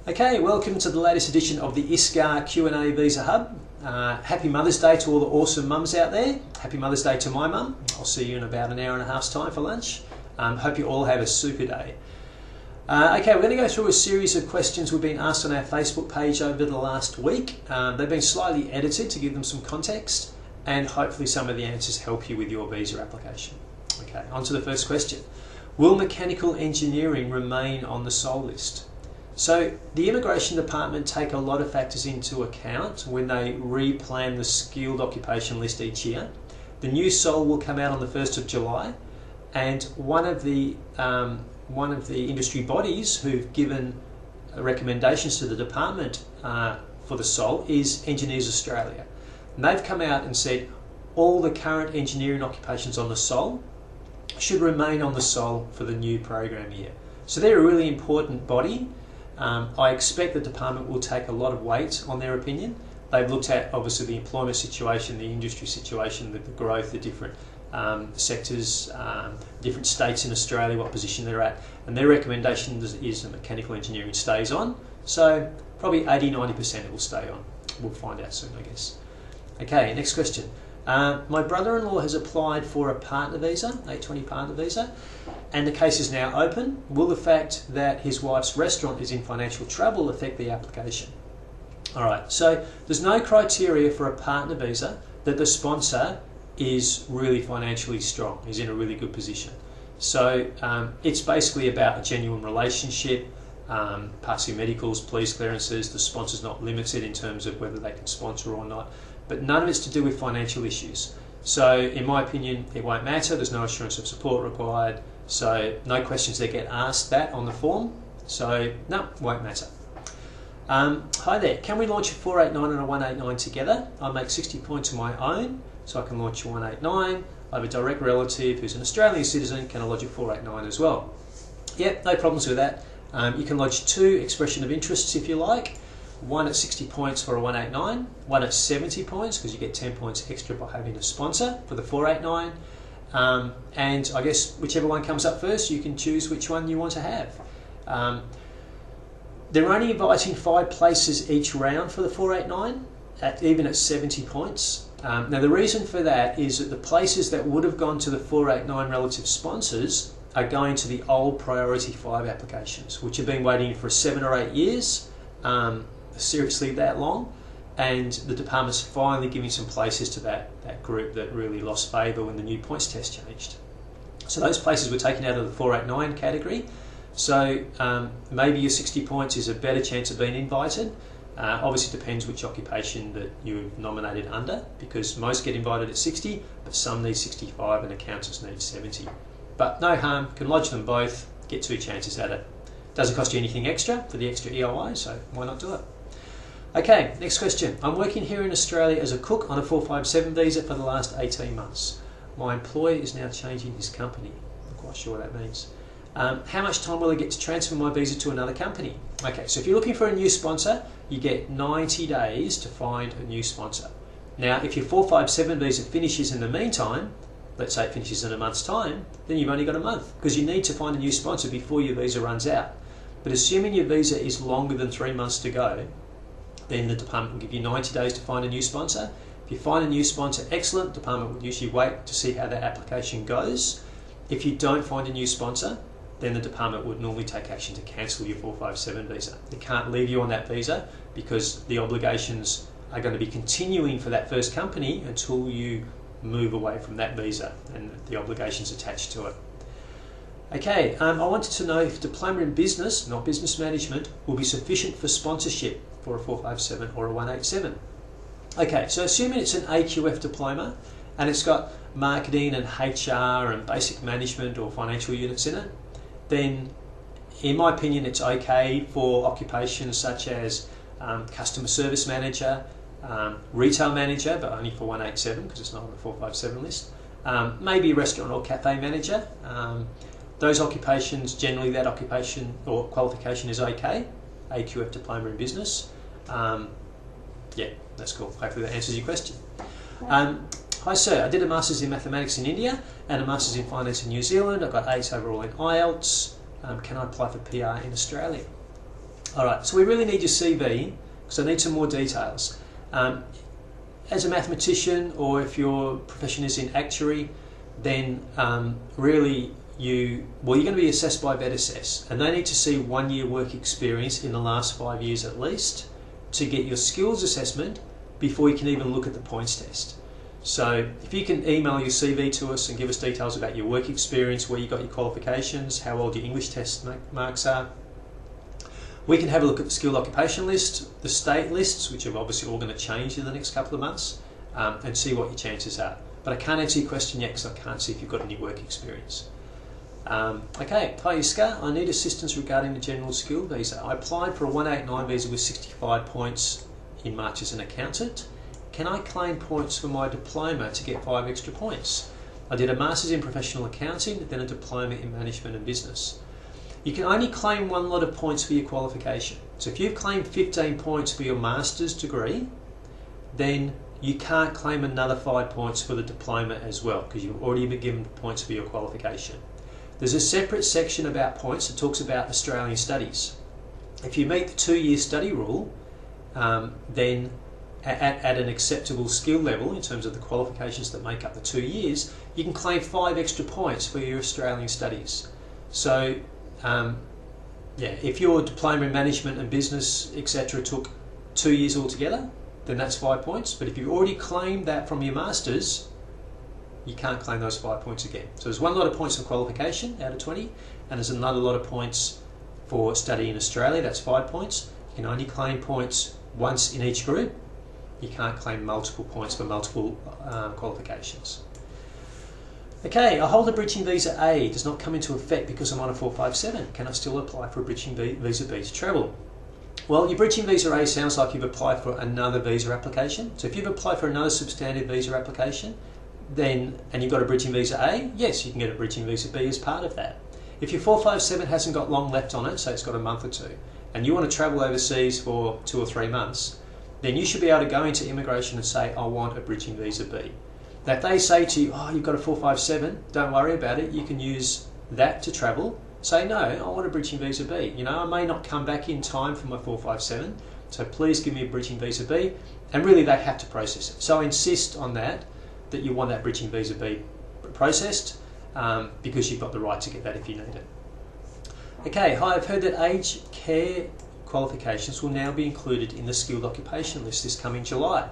Okay, welcome to the latest edition of the Iscah Q&A Visa Hub. Happy Mother's Day to all the awesome mums out there. Happy Mother's Day to my mum. I'll see you in about an hour and a half's time for lunch. Hope you all have a super day. Okay, we're going to go through a series of questions we've been asked on our Facebook page over the last week. They've been slightly edited to give them some context, and hopefully some of the answers help you with your visa application. Okay, on to the first question. Will mechanical engineering remain on the SOL list? So the Immigration Department take a lot of factors into account when they replan the skilled occupation list each year. The new SOL will come out on the 1st of July, and one of the industry bodies who've given recommendations to the department for the SOL is Engineers Australia. And they've come out and said all the current engineering occupations on the SOL should remain on the SOL for the new program year. So they're a really important body. I expect the department will take a lot of weight on their opinion. They've looked at obviously the employment situation, the industry situation, the growth, the different sectors, different states in Australia, what position they're at, and their recommendation is that mechanical engineering stays on. So probably 80–90% it will stay on. We'll find out soon, I guess. Okay, next question. My brother-in-law has applied for a partner visa, 820 partner visa, and the case is now open. Will the fact that his wife's restaurant is in financial trouble affect the application? Alright, so there's no criteria for a partner visa that the sponsor is really financially strong, is in a really good position. So it's basically about a genuine relationship, passing medicals, police clearances. The sponsor's not limited in terms of whether they can sponsor or not, but none of it's to do with financial issues. So in my opinion, it won't matter. There's no assurance of support required, so no questions that get asked that on the form. So no, won't matter. Hi there, can we launch a 489 and a 189 together? I make 60 points of my own, so I can launch a 189. I have a direct relative who's an Australian citizen, can I lodge a 489 as well? Yep, no problems with that. You can lodge two expression of interests if you like. One at 60 points for a 189, one at 70 points because you get 10 points extra by having a sponsor for the 489. And I guess whichever one comes up first, you can choose which one you want to have. They're only inviting 5 places each round for the 489, even at 70 points. Now the reason for that is that the places that would have gone to the 489 relative sponsors are going to the old priority 5 applications, which have been waiting for 7 or 8 years. Seriously that long, and the department's finally giving some places to that group that really lost favour when the new points test changed. So those places were taken out of the 489 category, so maybe your 60 points is a better chance of being invited. Obviously it depends which occupation that you've nominated under, because most get invited at 60, but some need 65 and accountants need 70. But no harm, can lodge them both, get 2 chances at it. Doesn't cost you anything extra for the extra EOI, so why not do it? Okay, next question. I'm working here in Australia as a cook on a 457 visa for the last 18 months. My employer is now changing his company. I'm not quite sure what that means. How much time will I get to transfer my visa to another company? Okay, so if you're looking for a new sponsor, you get 90 days to find a new sponsor. Now, if your 457 visa finishes in the meantime, let's say it finishes in a month's time, then you've only got a month, because you need to find a new sponsor before your visa runs out. But assuming your visa is longer than 3 months to go, then the department will give you 90 days to find a new sponsor. If you find a new sponsor, excellent. The department will usually wait to see how that application goes. If you don't find a new sponsor, then the department would normally take action to cancel your 457 visa. They can't leave you on that visa because the obligations are going to be continuing for that first company until you move away from that visa and the obligations attached to it. Okay, I wanted to know if diploma in business, not business management, will be sufficient for sponsorship for a 457 or a 187. Okay, so assuming it's an AQF diploma and it's got marketing and HR and basic management or financial units in it, then in my opinion it's okay for occupations such as customer service manager, retail manager, but only for 187 because it's not on the 457 list, maybe restaurant or cafe manager. Those occupations, generally that occupation or qualification is okay, AQF diploma in business. Yeah, that's cool. Hopefully that answers your question. Hi sir, I did a Masters in Mathematics in India and a Masters in Finance in New Zealand. I've got 8 overall in IELTS. Can I apply for PR in Australia? Alright, so we really need your CV, because I need some more details. As a mathematician, or if your profession is in actuary, then really you're going to be assessed by VetAssess, and they need to see 1 year work experience in the last 5 years at least to get your skills assessment before you can even look at the points test. So if you can email your CV to us and give us details about your work experience, where you got your qualifications, how old your English test marks are, we can have a look at the skilled occupation list, the state lists, which are obviously all going to change in the next couple of months, and see what your chances are. But I can't answer your question yet because I can't see if you've got any work experience. Okay, hi Iscah, I need assistance regarding the general skill visa. I applied for a 189 visa with 65 points in March as an accountant. Can I claim points for my diploma to get 5 extra points? I did a Masters in Professional Accounting, then a Diploma in Management and Business. You can only claim 1 lot of points for your qualification. So if you've claimed 15 points for your Master's degree, then you can't claim another 5 points for the diploma as well, because you've already been given points for your qualification. There's a separate section about points that talks about Australian studies. If you meet the 2-year study rule, then at an acceptable skill level in terms of the qualifications that make up the 2 years, you can claim 5 extra points for your Australian studies. So if your diploma in management and business, etc., took 2 years altogether, then that's 5 points. But if you've already claimed that from your Masters, you can't claim those 5 points again. So there's 1 lot of points for qualification out of 20, and there's another lot of points for study in Australia, that's 5 points. You can only claim points once in each group. You can't claim multiple points for multiple qualifications. Okay, I hold a bridging visa A. It does not come into effect because I'm on a 457. Can I still apply for a bridging visa B to travel? Well, your bridging visa A sounds like you've applied for another visa application. So if you've applied for another substantive visa application, and you've got a bridging visa A, yes, you can get a bridging visa B as part of that. If your 457 hasn't got long left on it, so it's got a month or 2, and you want to travel overseas for 2 or 3 months, then you should be able to go into immigration and say, I want a bridging visa B. Now if they say to you, oh, you've got a 457, don't worry about it, you can use that to travel. Say, no, I want a bridging visa B. You know, I may not come back in time for my 457, so please give me a bridging visa B, and really they have to process it. So I insist on that you want that bridging visa B processed, because you've got the right to get that if you need it. Okay, hi, I've heard that aged care qualifications will now be included in the skilled occupation list this coming July.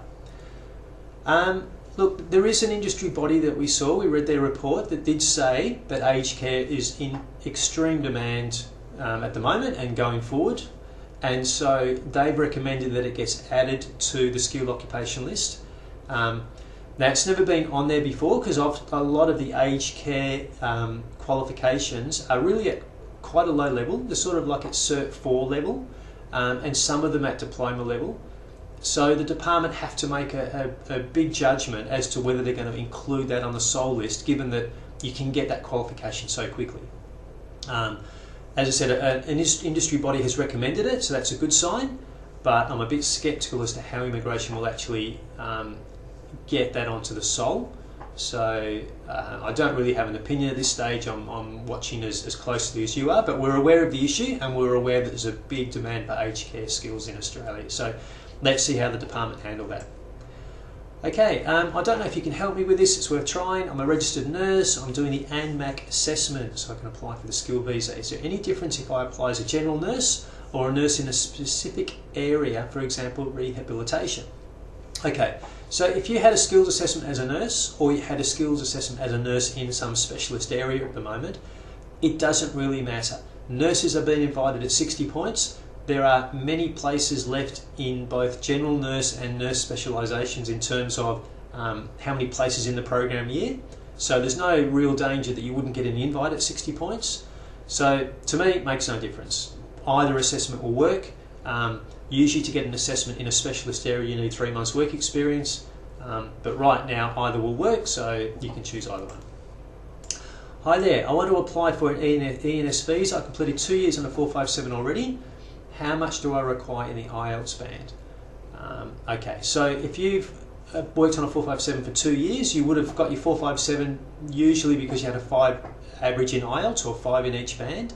Look, there is an industry body that we saw, we read their report, that did say that aged care is in extreme demand at the moment and going forward, and so they've recommended that it gets added to the skilled occupation list. Now it's never been on there before because a lot of the aged care qualifications are really at quite a low level. They're sort of like at Cert 4 level, and some of them at diploma level. So the department have to make a big judgment as to whether they're going to include that on the sole list, given that you can get that qualification so quickly. As I said, an industry body has recommended it, so that's a good sign, but I'm a bit sceptical as to how immigration will actually get that onto the sole. So I don't really have an opinion at this stage. I'm watching as closely as you are, but we're aware of the issue and we're aware that there's a big demand for aged care skills in Australia. So let's see how the department handle that. Okay, I don't know if you can help me with this. It's worth trying. I'm a registered nurse. I'm doing the ANMAC assessment so I can apply for the skilled visa. Is there any difference if I apply as a general nurse or a nurse in a specific area, for example, rehabilitation? Okay, so if you had a skills assessment as a nurse, or you had a skills assessment as a nurse in some specialist area at the moment, it doesn't really matter. Nurses are being invited at 60 points. There are many places left in both general nurse and nurse specialisations in terms of how many places in the program year. So there's no real danger that you wouldn't get an invite at 60 points. So to me, it makes no difference. Either assessment will work. Usually to get an assessment in a specialist area you need 3 months work experience, but right now either will work, so you can choose either one. Hi there, I want to apply for an ENS visa. I completed 2 years on a 457 already. How much do I require in the IELTS band? Okay, so if you've worked on a 457 for 2 years, you would have got your 457 usually because you had a 5 average in IELTS or 5 in each band.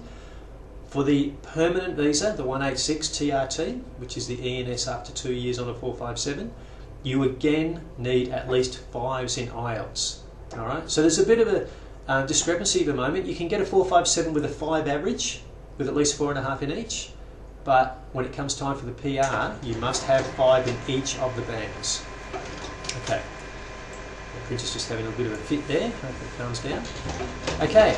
For the permanent visa, the 186 TRT, which is the ENS up to 2 years on a 457, you again need at least 5s in IELTS. All right, so there's a bit of a discrepancy at the moment. You can get a 457 with a 5 average, with at least 4.5 in each, but when it comes time for the PR, you must have 5 in each of the bands. Okay, the printer's just having a bit of a fit there. Hope it calms down. Okay,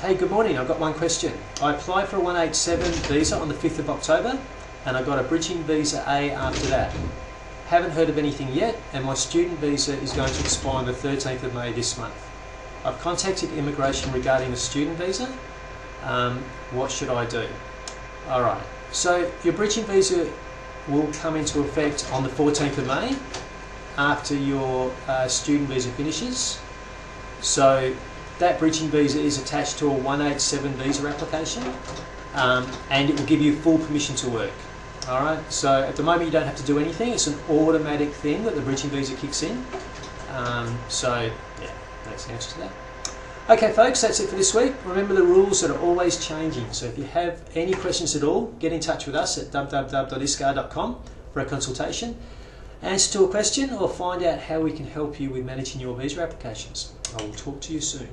hey, good morning. I've got one question. I applied for a 187 visa on the 5th of October, and I got a bridging visa A after that. Haven't heard of anything yet, and my student visa is going to expire on the 13th of May this month. I've contacted immigration regarding the student visa. What should I do? Alright, so your bridging visa will come into effect on the 14th of May after your student visa finishes. So that bridging visa is attached to a 187 visa application, and it will give you full permission to work. Alright, so at the moment you don't have to do anything. It's an automatic thing that the bridging visa kicks in. So yeah, that's the answer to that. Okay folks, that's it for this week. Remember the rules that are always changing. So if you have any questions at all, get in touch with us at www.iscah.com for a consultation, answer to a question, or find out how we can help you with managing your visa applications. I will talk to you soon.